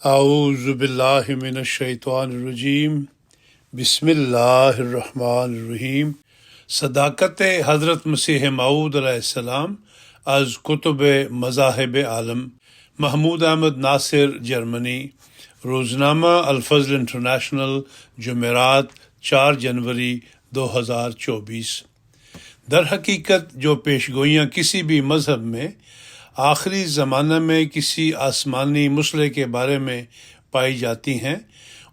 اعوذ باللہ من الشیطان الرجیم بسم اللہ الرحمن الرحیم۔ صداقت حضرت مسیح موعود علیہ السلام از کتب مذاہب عالم، محمود احمد ناصر، جرمنی۔ روزنامہ الفضل انٹرنیشنل، جمعرات 4 جنوری 2024۔ در حقیقت جو پیشگوئیاں کسی بھی مذہب میں آخری زمانہ میں کسی آسمانی مسئلے کے بارے میں پائی جاتی ہیں،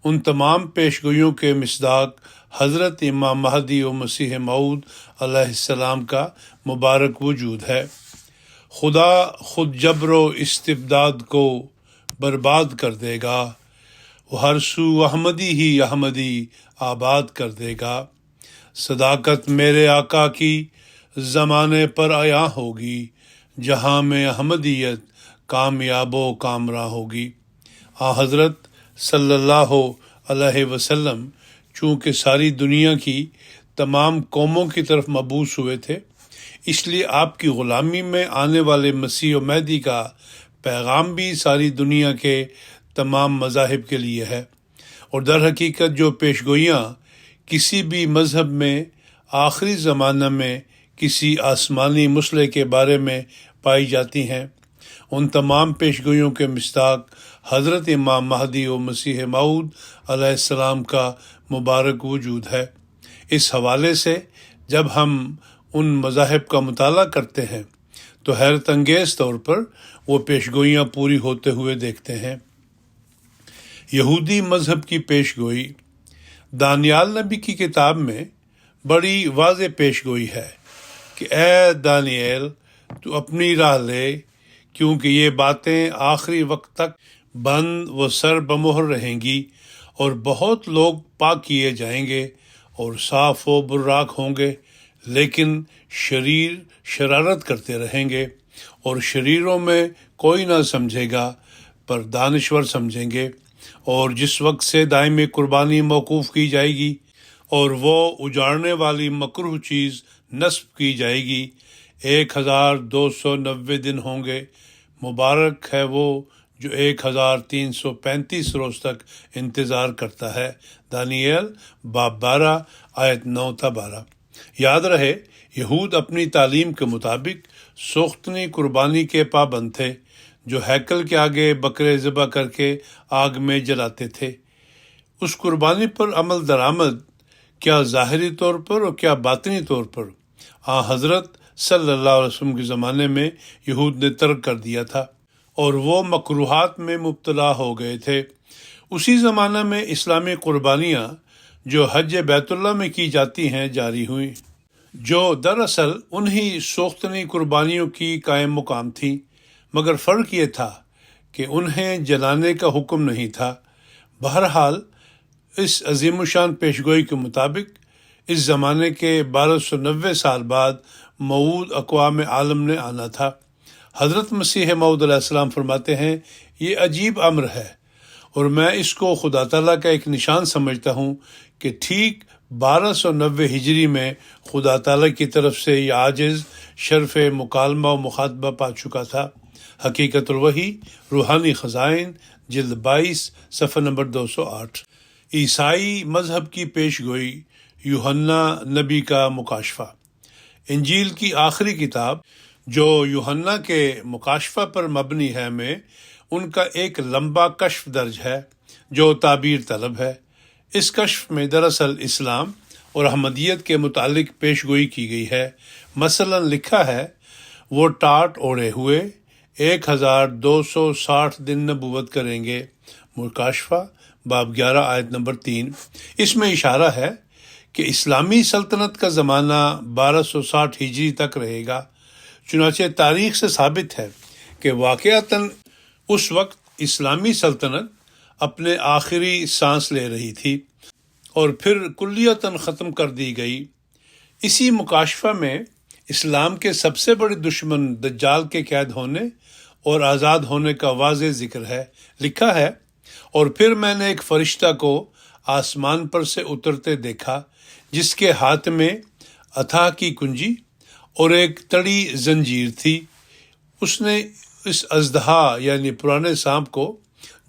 ان تمام پیشگوئیوں کے مصداق حضرت امام مہدی و مسیح موعود علیہ السلام کا مبارک وجود ہے۔ خدا خود جبر و استبداد کو برباد کر دے گا، وہ ہر سو احمدی ہی احمدی آباد کر دے گا۔ صداقت میرے آقا کی زمانے پر عیاں ہوگی، جہاں میں احمدیت کامیاب و کامراں ہوگی۔ حضرت صلی اللہ علیہ وسلم چونکہ ساری دنیا کی تمام قوموں کی طرف مبعوث ہوئے تھے، اس لیے آپ کی غلامی میں آنے والے مسیح و مہدی کا پیغام بھی ساری دنیا کے تمام مذاہب کے لیے ہے۔ اور در حقیقت جو پیشگوئیاں کسی بھی مذہب میں آخری زمانہ میں کسی آسمانی مسئلے کے بارے میں پائی جاتی ہیں، ان تمام پیشگوئیوں کے مصداق حضرت امام مہدی و مسیح موعود علیہ السلام کا مبارک وجود ہے۔ اس حوالے سے جب ہم ان مذاہب کا مطالعہ کرتے ہیں تو حیرت انگیز طور پر وہ پیشگوئیاں پوری ہوتے ہوئے دیکھتے ہیں۔ یہودی مذہب کی پیشگوئی۔ دانیال نبی کی کتاب میں بڑی واضح پیشگوئی ہے کہ اے دانیال، تو اپنی راہ لے، کیونکہ یہ باتیں آخری وقت تک بند و سر بمہر رہیں گی، اور بہت لوگ پاک کیے جائیں گے اور صاف و براق ہوں گے، لیکن شریر شرارت کرتے رہیں گے، اور شریروں میں کوئی نہ سمجھے گا پر دانشور سمجھیں گے۔ اور جس وقت سے دائمی قربانی موقوف کی جائے گی اور وہ اجاڑنے والی مکروہ چیز نصب کی جائے گی، 1290 دن ہوں گے۔ مبارک ہے وہ جو 1335 روز تک انتظار کرتا ہے۔ دانیال باب 12 آیت 9 تا 12۔ یاد رہے، یہود اپنی تعلیم کے مطابق سوختنی قربانی کے پابند تھے، جو ہیکل کے آگے بکرے ذبح کر کے آگ میں جلاتے تھے۔ اس قربانی پر عمل درآمد کیا ظاہری طور پر اور کیا باطنی طور پر حضرت صلی اللہ علیہ وسلم کے زمانے میں یہود نے ترک کر دیا تھا، اور وہ مکروہات میں مبتلا ہو گئے تھے۔ اسی زمانہ میں اسلامی قربانیاں جو حج بیت اللہ میں کی جاتی ہیں جاری ہوئیں، جو دراصل انہی سوختنی قربانیوں کی قائم مقام تھیں، مگر فرق یہ تھا کہ انہیں جلانے کا حکم نہیں تھا۔ بہرحال اس عظیم الشان پیشگوئی کے مطابق اس زمانے کے 1290 سال بعد موعود اقوام عالم نے آنا تھا۔ حضرت مسیح موعود علیہ السلام فرماتے ہیں، یہ عجیب امر ہے، اور میں اس کو خدا تعالیٰ کا ایک نشان سمجھتا ہوں کہ ٹھیک 1290 ہجری میں خدا تعالیٰ کی طرف سے یہ عاجز شرف مکالمہ و مخاطبہ پا چکا تھا۔ حقیقت الوحی، روحانی خزائن، جلد 22، صفحہ نمبر 208۔ عیسائی مذہب کی پیشگوئی۔ یوحنا نبی کا مکاشفہ۔ انجیل کی آخری کتاب جو یوحنا کے مکاشفہ پر مبنی ہے میں ان کا ایک لمبا کشف درج ہے جو تعبیر طلب ہے۔ اس کشف میں دراصل اسلام اور احمدیت کے متعلق پیشگوئی کی گئی ہے۔ مثلا لکھا ہے، وہ ٹاٹ اوڑھے ہوئے 1260 دن نبوت کریں گے۔ مکاشفہ باب 11 آیت نمبر 3۔ اس میں اشارہ ہے کہ اسلامی سلطنت کا زمانہ 1260 ہجری تک رہے گا۔ چنانچہ تاریخ سے ثابت ہے کہ واقعتاً اس وقت اسلامی سلطنت اپنے آخری سانس لے رہی تھی اور پھر کلیتاً ختم کر دی گئی۔ اسی مکاشفہ میں اسلام کے سب سے بڑے دشمن دجال کے قید ہونے اور آزاد ہونے کا واضح ذکر ہے۔ لکھا ہے، اور پھر میں نے ایک فرشتہ کو آسمان پر سے اترتے دیکھا، جس کے ہاتھ میں عطا کی کنجی اور ایک تڑی زنجیر تھی۔ اس نے اس اژدہا یعنی پرانے سانپ کو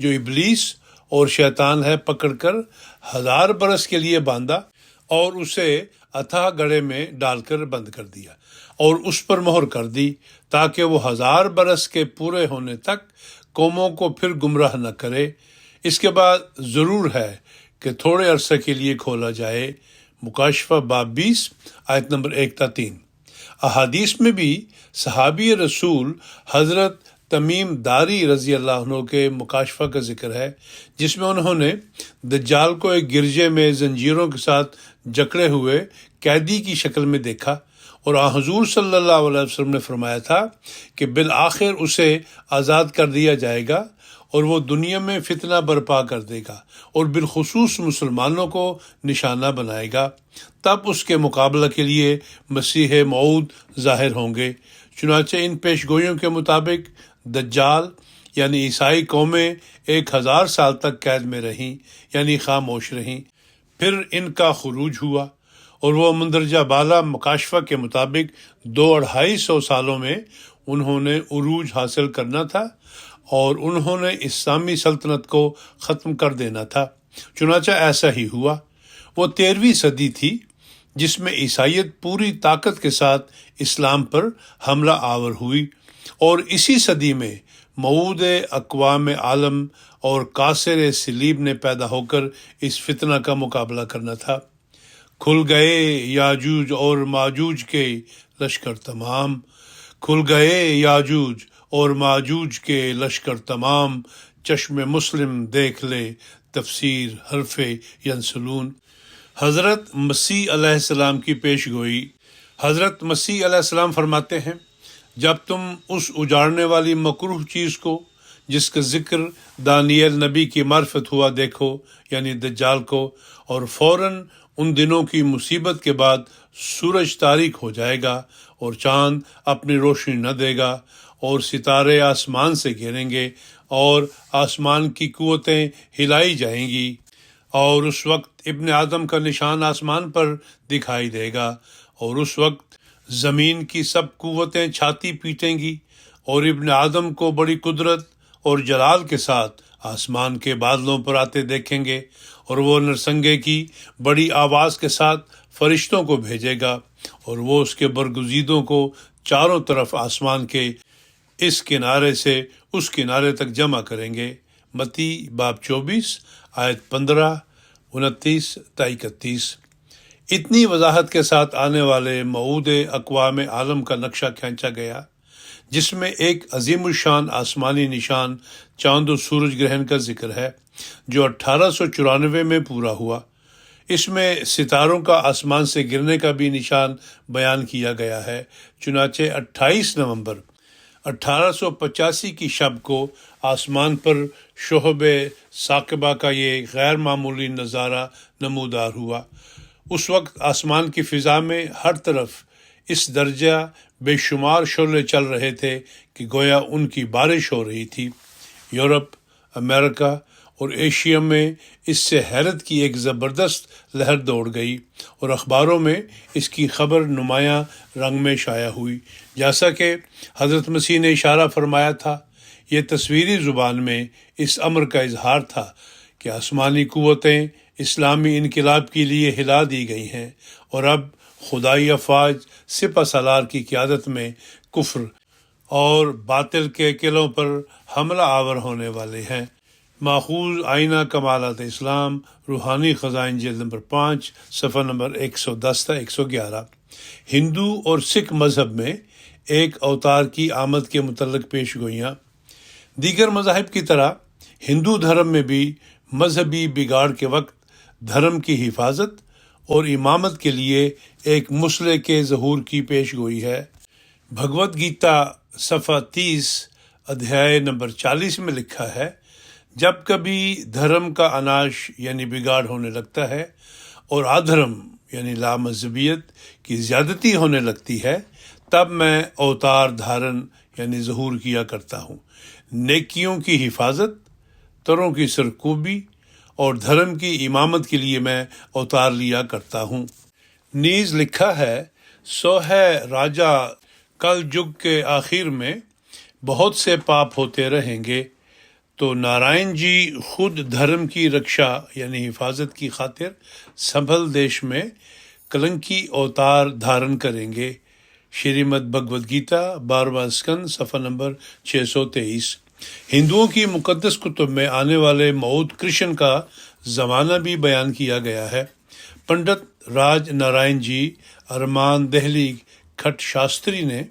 جو ابلیس اور شیطان ہے پکڑ کر 1000 برس کے لیے باندھا اور اسے اتھاہ گڑھے میں ڈال کر بند کر دیا اور اس پر مہر کر دی تاکہ وہ 1000 برس کے پورے ہونے تک قوموں کو پھر گمراہ نہ کرے۔ اس کے بعد ضرور ہے کہ تھوڑے عرصے کے لیے کھولا جائے۔ مکاشفہ باب 20 آیت نمبر 1 تا 3۔ احادیث میں بھی صحابی رسول حضرت تمیم داری رضی اللہ عنہ کے مکاشفہ کا ذکر ہے، جس میں انہوں نے دجال کو ایک گرجے میں زنجیروں کے ساتھ جکڑے ہوئے قیدی کی شکل میں دیکھا، اور حضور صلی اللہ علیہ وسلم نے فرمایا تھا کہ بالآخر اسے آزاد کر دیا جائے گا اور وہ دنیا میں فتنہ برپا کر دے گا اور بالخصوص مسلمانوں کو نشانہ بنائے گا۔ تب اس کے مقابلہ کے لیے مسیح موعود ظاہر ہوں گے۔ چنانچہ ان پیش گوئیوں کے مطابق دجال یعنی عیسائی قومیں 1000 سال تک قید میں رہیں، یعنی خاموش رہیں۔ پھر ان کا خروج ہوا اور وہ مندرجہ بالا مکاشفہ کے مطابق 200-250 سالوں میں انہوں نے عروج حاصل کرنا تھا اور انہوں نے اسلامی سلطنت کو ختم کر دینا تھا۔ چنانچہ ایسا ہی ہوا۔ وہ 13ویں صدی تھی جس میں عیسائیت پوری طاقت کے ساتھ اسلام پر حملہ آور ہوئی، اور اسی صدی میں موعود اقوام عالم اور کاسر صلیب نے پیدا ہو کر اس فتنہ کا مقابلہ کرنا تھا۔ کھل گئے یاجوج اور ماجوج کے لشکر تمام، کھل گئے یاجوج اور ماجوج کے لشکر تمام، چشم مسلم دیکھ لے تفسیر حرف ینسلون۔ حضرت مسیح علیہ السلام کی پیش گوئی۔ حضرت مسیح علیہ السلام فرماتے ہیں، جب تم اس اجاڑنے والی مکروہ چیز کو جس کا ذکر دانیل نبی کی معرفت ہوا دیکھو، یعنی دجال کو، اور فوراً ان دنوں کی مصیبت کے بعد سورج تاریک ہو جائے گا اور چاند اپنی روشنی نہ دے گا اور ستارے آسمان سے گریں گے اور آسمان کی قوتیں ہلائی جائیں گی، اور اس وقت ابن آدم کا نشان آسمان پر دکھائی دے گا، اور اس وقت زمین کی سب قوتیں چھاتی پیٹیں گی اور ابن آدم کو بڑی قدرت اور جلال کے ساتھ آسمان کے بادلوں پر آتے دیکھیں گے، اور وہ نرسنگے کی بڑی آواز کے ساتھ فرشتوں کو بھیجے گا، اور وہ اس کے برگزیدوں کو چاروں طرف آسمان کے اس کنارے سے اس کنارے تک جمع کریں گے۔ متی باب 24 آیت 15، 29 تا 31۔ اتنی وضاحت کے ساتھ آنے والے موعود اقوام عالم کا نقشہ کھینچا گیا، جس میں ایک عظیم الشان آسمانی نشان چاند و سورج گرہن کا ذکر ہے، جو 1894 میں پورا ہوا۔ اس میں ستاروں کا آسمان سے گرنے کا بھی نشان بیان کیا گیا ہے۔ چنانچہ 28 نومبر 1885 کی شب کو آسمان پر شہب ثاقبہ کا یہ غیر معمولی نظارہ نمودار ہوا۔ اس وقت آسمان کی فضا میں ہر طرف اس درجہ بے شمار شعلے چل رہے تھے کہ گویا ان کی بارش ہو رہی تھی۔ یورپ، امریکہ اور ایشیا میں اس سے حیرت کی ایک زبردست لہر دوڑ گئی، اور اخباروں میں اس کی خبر نمایاں رنگ میں شائع ہوئی۔ جیسا کہ حضرت مسیح نے اشارہ فرمایا تھا، یہ تصویری زبان میں اس امر کا اظہار تھا کہ آسمانی قوتیں اسلامی انقلاب کے لیے ہلا دی گئی ہیں، اور اب خدائی افواج سپہ سالار کی قیادت میں کفر اور باطل کے قلعوں پر حملہ آور ہونے والے ہیں۔ ماخوذ آئینہ کمالات اسلام، روحانی خزائن، جلد نمبر 5، صفحہ نمبر 110 تا 111۔ ہندو اور سکھ مذہب میں ایک اوتار کی آمد کے متعلق پیش گوئیاں۔ دیگر مذاہب کی طرح ہندو دھرم میں بھی مذہبی بگاڑ کے وقت دھرم کی حفاظت اور امامت کے لیے ایک مسئلے کے ظہور کی پیش گوئی ہے۔ بھگوت گیتا صفحہ 30 ادھیائے نمبر 40 میں لکھا ہے، جب کبھی دھرم کا اناش یعنی بگاڑ ہونے لگتا ہے اور ادھرم یعنی لامذہبیت کی زیادتی ہونے لگتی ہے، تب میں اوتار دھارن یعنی ظہور کیا کرتا ہوں۔ نیکیوں کی حفاظت، تروں کی سرکوبی اور دھرم کی امامت کے لیے میں اوتار لیا کرتا ہوں۔ نیز لکھا ہے، سو ہے راجا کل جگ کے آخر میں بہت سے پاپ ہوتے رہیں گے، تو نارائن جی خود دھرم کی رکشا یعنی حفاظت کی خاطر سنبھل دیش میں کلنکی اوتار دھارن کریں گے۔ شریمد بھگوت گیتا 12واں اسکند صفحہ نمبر 623۔ ہندوؤں کی مقدس کتب میں آنے والے معود کرشن کا زمانہ بھی بیان کیا گیا ہے۔ پنڈت راج نارائن جی ارمان دہلی کھٹ شاستری نے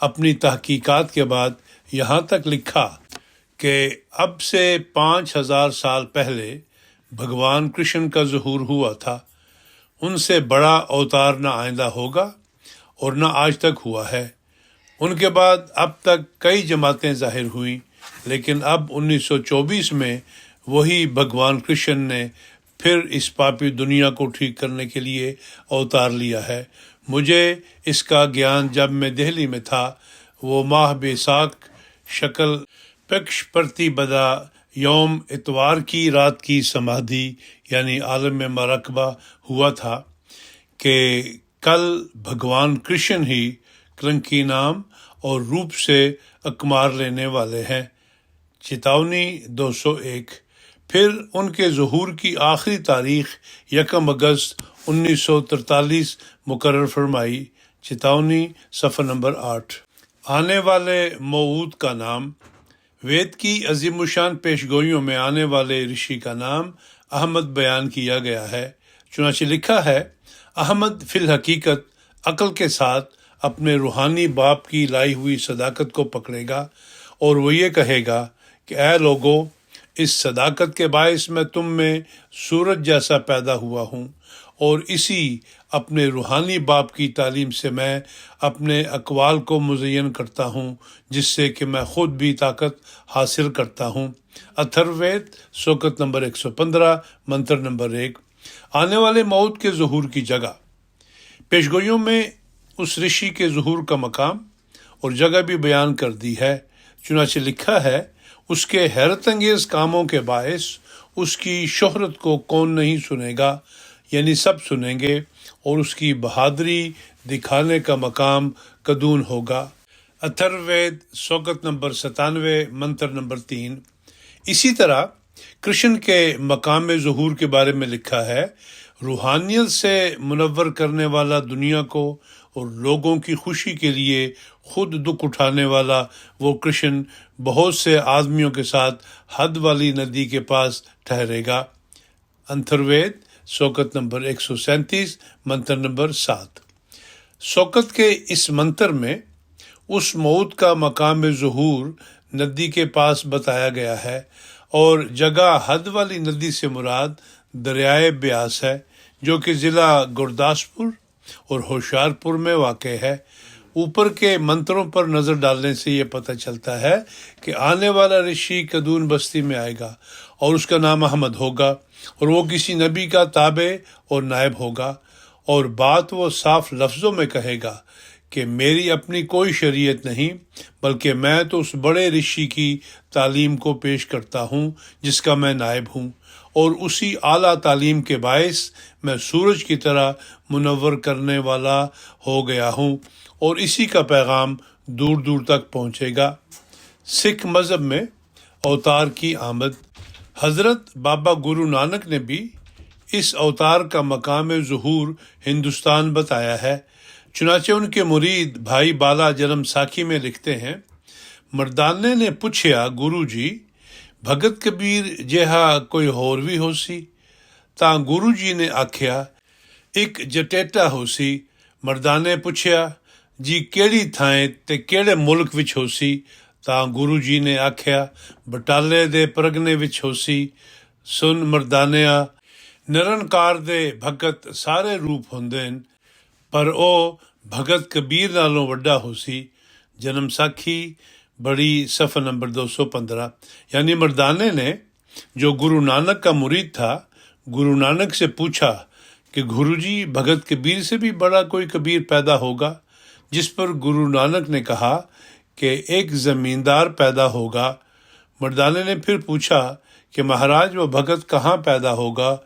اپنی تحقیقات کے بعد یہاں تک لکھا کہ اب سے 5000 سال پہلے بھگوان کرشن کا ظہور ہوا تھا۔ ان سے بڑا اوتار نہ آئندہ ہوگا اور نہ آج تک ہوا ہے۔ ان کے بعد اب تک کئی جماعتیں ظاہر ہوئیں، لیکن اب 1924 میں وہی بھگوان کرشن نے پھر اس پاپی دنیا کو ٹھیک کرنے کے لیے اوتار لیا ہے۔ مجھے اس کا گیان جب میں دہلی میں تھا، وہ ماہ بیساکھ شکل پکش پرتی بدا یوم اتوار کی رات کی سمادھی یعنی عالم مراقبہ ہوا تھا کہ کل بھگوان کرشن ہی کلنکی نام اور روپ سے اکمار لینے والے ہیں۔ چتاونی 201۔ پھر ان کے ظہور کی آخری تاریخ 1 اگست 1943 مقرر فرمائی۔ چتاونی صفحہ نمبر 8۔ آنے والے موعود کا نام۔ وید کی عظیم الشان پیشگوئیوں میں آنے والے رشی کا نام احمد بیان کیا گیا ہے۔ چنانچہ لکھا ہے، احمد فی الحقیقت عقل کے ساتھ اپنے روحانی باپ کی لائی ہوئی صداقت کو پکڑے گا اور وہ یہ کہے گا کہ اے لوگو، اس صداقت کے باعث میں تم میں سورج جیسا پیدا ہوا ہوں، اور اسی اپنے روحانی باپ کی تعلیم سے میں اپنے اقوال کو مزین کرتا ہوں، جس سے کہ میں خود بھی طاقت حاصل کرتا ہوں۔ اتھروید سوکت نمبر 115 منتر نمبر 1۔ آنے والے موعود کے ظہور کی جگہ۔ پیشگوئیوں میں اس رشی کے ظہور کا مقام اور جگہ بھی بیان کر دی ہے۔ چنانچہ لکھا ہے، اس کے حیرت انگیز کاموں کے باعث اس کی شہرت کو کون نہیں سنے گا، یعنی سب سنیں گے، اور اس کی بہادری دکھانے کا مقام قدون ہوگا۔ اتھروید سوکت نمبر 97 منتر نمبر 3۔ اسی طرح کرشن کے مقام ظہور کے بارے میں لکھا ہے، روحانیت سے منور کرنے والا دنیا کو اور لوگوں کی خوشی کے لیے خود دکھ اٹھانے والا وہ کرشن بہت سے آدمیوں کے ساتھ حد والی ندی کے پاس ٹھہرے گا۔ اتھروید سوکت نمبر 137 منتر نمبر 7۔ سوکت کے اس منتر میں اس موعود کا مقام ظہور ندی کے پاس بتایا گیا ہے، اور جگہ حد والی ندی سے مراد دریائے بیاس ہے، جو کہ ضلع گرداسپور اور ہوشیارپور میں واقع ہے۔ اوپر کے منتروں پر نظر ڈالنے سے یہ پتہ چلتا ہے کہ آنے والا رشی قدون بستی میں آئے گا، اور اس کا نام احمد ہوگا، اور وہ کسی نبی کا تابع اور نائب ہوگا، اور بات وہ صاف لفظوں میں کہے گا کہ میری اپنی کوئی شریعت نہیں، بلکہ میں تو اس بڑے رشی کی تعلیم کو پیش کرتا ہوں جس کا میں نائب ہوں، اور اسی اعلیٰ تعلیم کے باعث میں سورج کی طرح منور کرنے والا ہو گیا ہوں، اور اسی کا پیغام دور دور تک پہنچے گا۔ سکھ مذہب میں اوتار کی آمد۔ حضرت بابا گرو نانک نے بھی اس اوتار کا مقام ظہور ہندوستان بتایا ہے۔ چنانچہ ان کے مرید بھائی بالا جنم ساکھی میں لکھتے ہیں، مردانے نے پوچھیا، گرو جی بھگت کبیر جہا کوئی ہور بھی ہو سی؟ تاں گرو جی نے آکھیا، ایک جٹیٹا ہو سی۔ مردانے پوچھیا، جی کیڑی تھائیں تے کیڑے ملک وچ ہو سی؟ تاں گرو جی نے آکھیا، بٹالے دے پرگنے وچ ہو سی۔ سن مردانیا، نرنکار دے بھگت سارے روپ ہوندے، پر او بھگت کبیر نالوں وڈا ہو سی۔ جنم ساکھی بڑی صفحہ نمبر 215۔ یعنی مردانے نے، جو گرو نانک کا مرید تھا، گرو نانک سے پوچھا کہ گرو جی بھگت کبیر سے بھی بڑا کوئی کبیر پیدا ہوگا؟ جس پر گرو نانک نے کہا کہ ایک زمیندار پیدا ہوگا۔ مردانے نے پھر پوچھا کہ مہاراج وہ بھگت کہاں پیدا ہوگا؟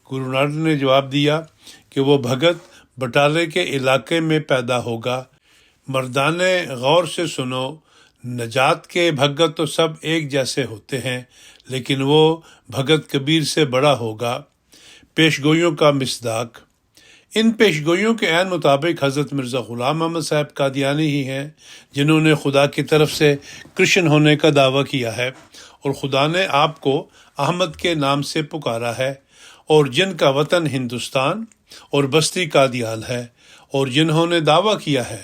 گرو نانک نے جواب دیا کہ وہ بھگت بٹالے کے علاقے میں پیدا ہوگا۔ مردانے غور سے سنو، نجات کے بھگت تو سب ایک جیسے ہوتے ہیں، لیکن وہ بھگت کبیر سے بڑا ہوگا۔ پیشگوئیوں کا مصداق۔ ان پیشگوئیوں کے عین مطابق حضرت مرزا غلام احمد صاحب قادیانی ہی ہیں جنہوں نے خدا کی طرف سے کرشچن ہونے کا دعویٰ کیا ہے، اور خدا نے آپ کو احمد کے نام سے پکارا ہے، اور جن کا وطن ہندوستان اور بستی قادیان ہے، اور جنہوں نے دعویٰ کیا ہے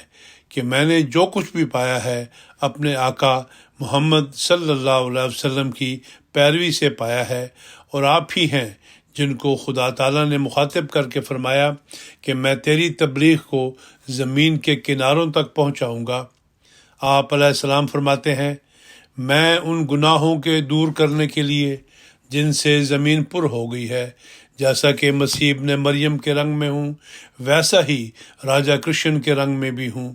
کہ میں نے جو کچھ بھی پایا ہے اپنے آقا محمد صلی اللہ علیہ وسلم کی پیروی سے پایا ہے، اور آپ ہی ہیں جن کو خدا تعالیٰ نے مخاطب کر کے فرمایا کہ میں تیری تبلیغ کو زمین کے کناروں تک پہنچاؤں گا۔ آپ علیہ السلام فرماتے ہیں، میں ان گناہوں کے دور کرنے کے لیے جن سے زمین پر ہو گئی ہے، جیسا کہ مسیح ابن مریم کے رنگ میں ہوں، ویسا ہی راجہ کرشن کے رنگ میں بھی ہوں،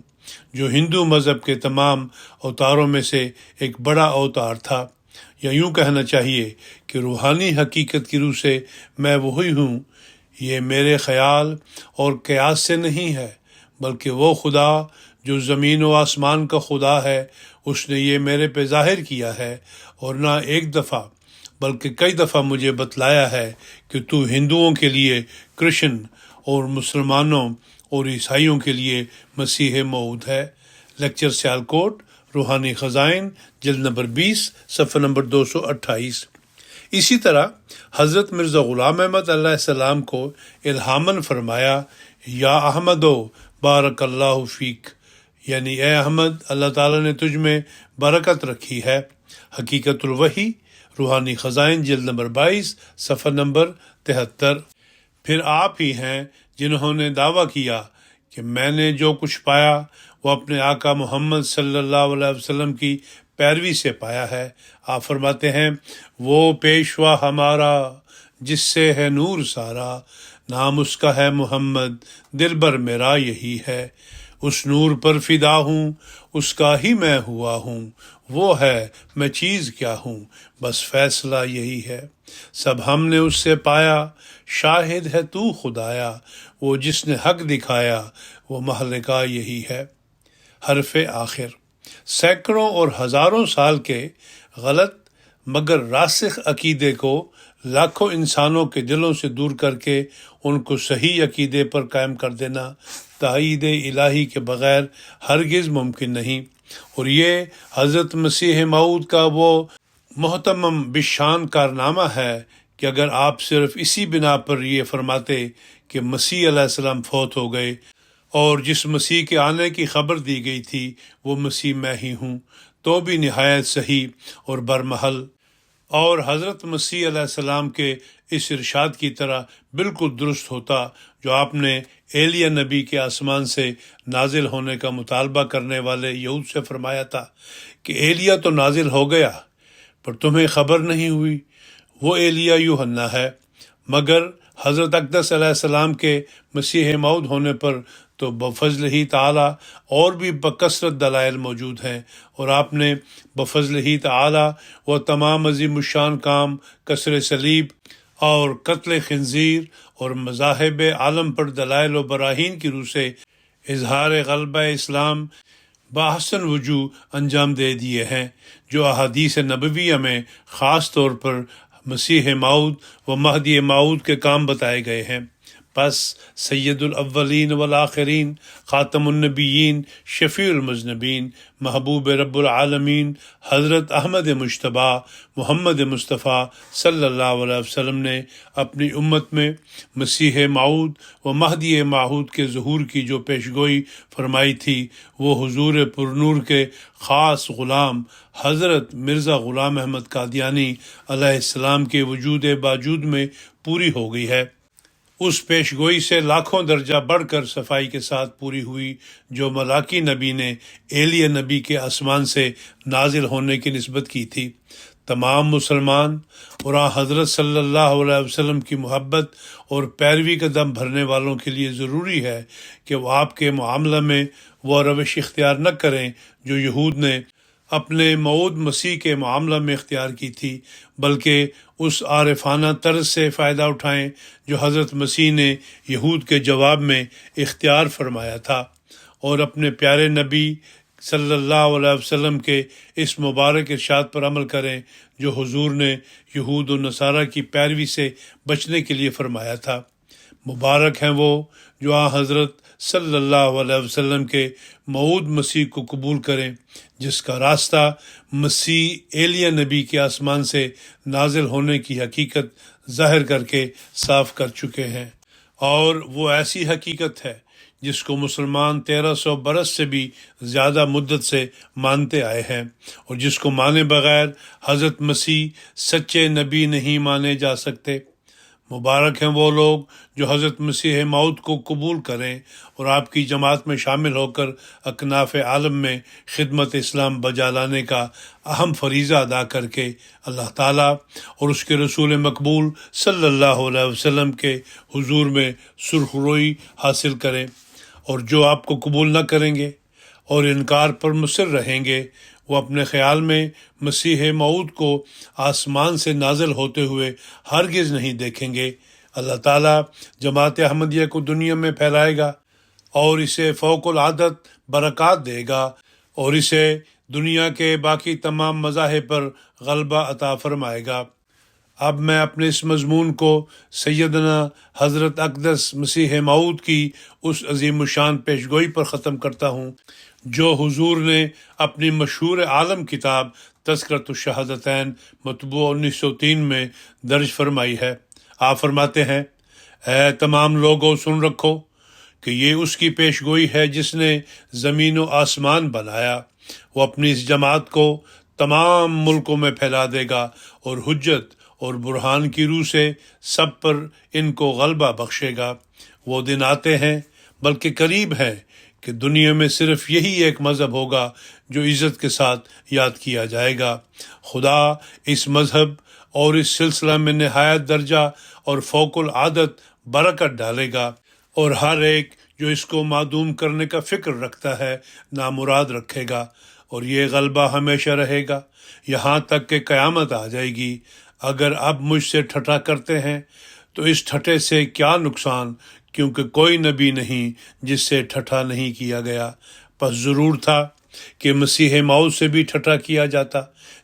جو ہندو مذہب کے تمام اوتاروں میں سے ایک بڑا اوتار تھا، یا یوں کہنا چاہیے کہ روحانی حقیقت کی روح سے میں وہی ہوں۔ یہ میرے خیال اور قیاس سے نہیں ہے، بلکہ وہ خدا جو زمین و آسمان کا خدا ہے، اس نے یہ میرے پہ ظاہر کیا ہے، اور نہ ایک دفعہ بلکہ کئی دفعہ مجھے بتلایا ہے کہ تو ہندوؤں کے لیے کرشن اور مسلمانوں اور عیسائیوں کے لیے مسیح موعود ہے۔ لیکچر سیالکوٹ، روحانی خزائن، جلد نمبر 20، صفحہ نمبر 228۔ اسی طرح حضرت مرزا غلام احمد علیہ السلام کو الہاماً فرمایا، یا احمدو بارک اللہ فیک، یعنی اے احمد، اللہ تعالیٰ نے تجھ میں برکت رکھی ہے۔ حقیقت الوحی، روحانی خزائن، جلد نمبر 22، صفحہ نمبر 73۔ پھر آپ ہی ہیں جنہوں نے دعویٰ کیا کہ میں نے جو کچھ پایا وہ اپنے آقا محمد صلی اللہ علیہ وسلم کی پیروی سے پایا ہے۔ آپ فرماتے ہیں، وہ پیشوا ہمارا جس سے ہے نور سارا، نام اس کا ہے محمد، دل بر میرا یہی ہے، اس نور پر فدا ہوں، اس کا ہی میں ہوا ہوں، وہ ہے میں چیز کیا ہوں، بس فیصلہ یہی ہے، سب ہم نے اس سے پایا، شاہد ہے تو خدایا، وہ جس نے حق دکھایا، وہ مہلکہ یہی ہے۔ حرف آخر۔ سینکڑوں اور ہزاروں سال کے غلط مگر راسخ عقیدے کو لاکھوں انسانوں کے دلوں سے دور کر کے ان کو صحیح عقیدے پر قائم کر دینا تائید الہی کے بغیر ہرگز ممکن نہیں، اور یہ حضرت مسیح موعود کا وہ محتمم بشان کارنامہ ہے کہ اگر آپ صرف اسی بنا پر یہ فرماتے کہ مسیح علیہ السلام فوت ہو گئے اور جس مسیح کے آنے کی خبر دی گئی تھی وہ مسیح میں ہی ہوں، تو بھی نہایت صحیح اور برمحل، اور حضرت مسیح علیہ السلام کے اس ارشاد کی طرح بالکل درست ہوتا جو آپ نے ایلیہ نبی کے آسمان سے نازل ہونے کا مطالبہ کرنے والے یہود سے فرمایا تھا کہ ایلیہ تو نازل ہو گیا پر تمہیں خبر نہیں ہوئی، وہ ایلیہ یوحنا ہے، مگر حضرت اقدس علیہ السلام کے مسیح موعود ہونے پر تو بفضل ہی تعالی اور بھی بکثرت دلائل موجود ہیں، اور آپ نے بفضل ہی تعالی وہ تمام عظیم الشان کام کسر صلیب اور قتل خنزیر اور مذاہب عالم پر دلائل و براہین کی روح سے اظہار غلبہ اسلام باحسن وجوہ انجام دے دیے ہیں، جو احادیث نبویہ میں خاص طور پر مسیح موعود و مہدی موعود کے کام بتائے گئے ہیں۔ پس سید الاولین والآخرین، خاتم النبیین، شفیع المذنبین، محبوب رب العالمین حضرت احمد مجتبی محمد مصطفیٰ صلی اللہ علیہ وسلم نے اپنی امت میں مسیح موعود و مہدی موعود کے ظہور کی جو پیشگوئی فرمائی تھی وہ حضور پرنور کے خاص غلام حضرت مرزا غلام احمد قادیانی علیہ السلام کے وجود باجود میں پوری ہو گئی ہے۔ اس پیشگوئی سے لاکھوں درجہ بڑھ کر صفائی کے ساتھ پوری ہوئی جو ملاکی نبی نے ایلیہ نبی کے آسمان سے نازل ہونے کی نسبت کی تھی۔ تمام مسلمان اور حضرت صلی اللہ علیہ وسلم کی محبت اور پیروی کا دم بھرنے والوں کے لیے ضروری ہے کہ وہ آپ کے معاملہ میں وہ روش اختیار نہ کریں جو یہود نے اپنے موعود مسیح کے معاملہ میں اختیار کی تھی، بلکہ اس عارفانہ طرز سے فائدہ اٹھائیں جو حضرت مسیح نے یہود کے جواب میں اختیار فرمایا تھا، اور اپنے پیارے نبی صلی اللہ علیہ وسلم کے اس مبارک ارشاد پر عمل کریں جو حضور نے یہود و نصارہ کی پیروی سے بچنے کے لیے فرمایا تھا۔ مبارک ہیں وہ جو حضرت صلی اللہ علیہ وسلم کے موعود مسیح کو قبول کریں، جس کا راستہ مسیح ایلیہ نبی کے آسمان سے نازل ہونے کی حقیقت ظاہر کر کے صاف کر چکے ہیں، اور وہ ایسی حقیقت ہے جس کو مسلمان 1300 برس سے بھی زیادہ مدت سے مانتے آئے ہیں، اور جس کو مانے بغیر حضرت مسیح سچے نبی نہیں مانے جا سکتے۔ مبارک ہیں وہ لوگ جو حضرت مسیح موعود کو قبول کریں اور آپ کی جماعت میں شامل ہو کر اکناف عالم میں خدمت اسلام بجا لانے کا اہم فریضہ ادا کر کے اللہ تعالیٰ اور اس کے رسول مقبول صلی اللہ علیہ وسلم کے حضور میں سرخ روئی حاصل کریں، اور جو آپ کو قبول نہ کریں گے اور انکار پر مصر رہیں گے، وہ اپنے خیال میں مسیح موعود کو آسمان سے نازل ہوتے ہوئے ہرگز نہیں دیکھیں گے۔ اللہ تعالیٰ جماعت احمدیہ کو دنیا میں پھیلائے گا اور اسے فوق العادت برکات دے گا، اور اسے دنیا کے باقی تمام مذاہب پر غلبہ عطا فرمائے گا۔ اب میں اپنے اس مضمون کو سیدنا حضرت اقدس مسیح موعود کی اس عظیم الشان پیشگوئی پر ختم کرتا ہوں جو حضور نے اپنی مشہور عالم کتاب تذکرۃ الشہادتین مطبوع 1903 میں درج فرمائی ہے۔ آپ فرماتے ہیں، اے تمام لوگوں سن رکھو کہ یہ اس کی پیشگوئی ہے جس نے زمین و آسمان بنایا۔ وہ اپنی اس جماعت کو تمام ملکوں میں پھیلا دے گا اور حجت اور برہان کی روح سے سب پر ان کو غلبہ بخشے گا۔ وہ دن آتے ہیں بلکہ قریب ہیں کہ دنیا میں صرف یہی ایک مذہب ہوگا جو عزت کے ساتھ یاد کیا جائے گا۔ خدا اس مذہب اور اس سلسلہ میں نہایت درجہ اور فوق العادت برکت ڈالے گا، اور ہر ایک جو اس کو معدوم کرنے کا فکر رکھتا ہے نامراد رکھے گا، اور یہ غلبہ ہمیشہ رہے گا یہاں تک کہ قیامت آ جائے گی۔ اگر اب مجھ سے ٹھٹھا کرتے ہیں تو اس ٹھٹھے سے کیا نقصان، کیونکہ کوئی نبی نہیں جس سے ٹھٹھا نہیں کیا گیا۔ پس ضرور تھا کہ مسیح موعود سے بھی ٹھٹھا کیا جاتا،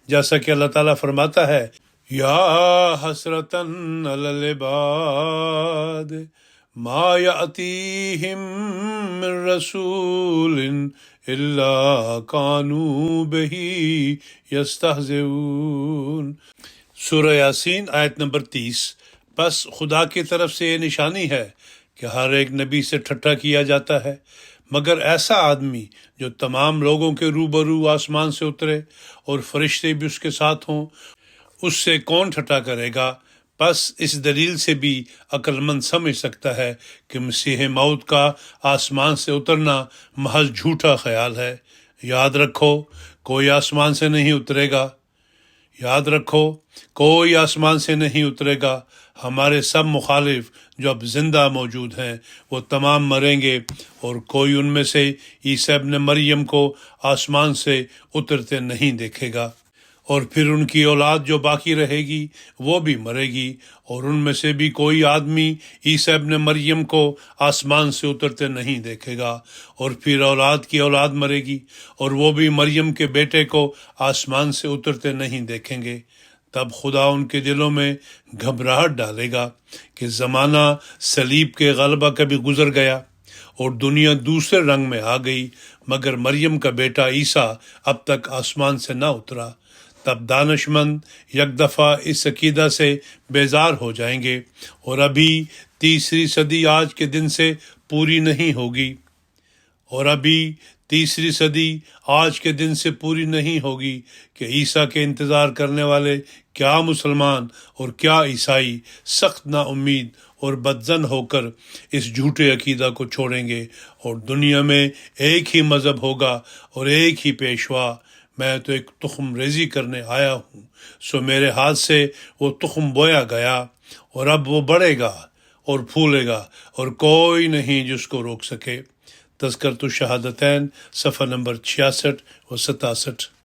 جیسا کہ اللہ تعالیٰ فرماتا ہے، یا حسرتن علی العباد ما یأتیہم من رسول الا کانوا بہ یستہزئون۔ سورہ یاسین آیت نمبر 30۔ بس خدا کی طرف سے یہ نشانی ہے کہ ہر ایک نبی سے ٹھٹھا کیا جاتا ہے، مگر ایسا آدمی جو تمام لوگوں کے روبرو آسمان سے اترے اور فرشتے بھی اس کے ساتھ ہوں، اس سے کون ٹھٹھا کرے گا؟ بس اس دلیل سے بھی عقل مند سمجھ سکتا ہے کہ مسیح موعود کا آسمان سے اترنا محض جھوٹا خیال ہے۔ یاد رکھو کوئی آسمان سے نہیں اترے گا، یاد رکھو کوئی آسمان سے نہیں اترے گا۔ ہمارے سب مخالف جو اب زندہ موجود ہیں وہ تمام مریں گے، اور کوئی ان میں سے عیسیٰ ابن مریم کو آسمان سے اترتے نہیں دیکھے گا، اور پھر ان کی اولاد جو باقی رہے گی وہ بھی مرے گی، اور ان میں سے بھی کوئی آدمی عیسیٰ ابن مریم کو آسمان سے اترتے نہیں دیکھے گا، اور پھر اولاد کی اولاد مرے گی، اور وہ بھی مریم کے بیٹے کو آسمان سے اترتے نہیں دیکھیں گے۔ تب خدا ان کے دلوں میں گھبراہٹ ڈالے گا کہ زمانہ صلیب کے غلبہ کبھی گزر گیا اور دنیا دوسرے رنگ میں آ گئی، مگر مریم کا بیٹا عیسیٰ اب تک آسمان سے نہ اترا۔ تب دانش مند یک دفعہ اس عقیدہ سے بیزار ہو جائیں گے، اور ابھی تیسری صدی آج کے دن سے پوری نہیں ہوگی، کہ عیسیٰ کے انتظار کرنے والے کیا مسلمان اور کیا عیسائی سخت نا امید اور بدظن ہو کر اس جھوٹے عقیدہ کو چھوڑیں گے، اور دنیا میں ایک ہی مذہب ہوگا اور ایک ہی پیشوا۔ میں تو ایک تخم ریزی کرنے آیا ہوں، سو میرے ہاتھ سے وہ تخم بویا گیا، اور اب وہ بڑھے گا اور پھولے گا، اور کوئی نہیں جس کو روک سکے۔ تذکرۃ الشہادتین صفحہ نمبر 66 و 67۔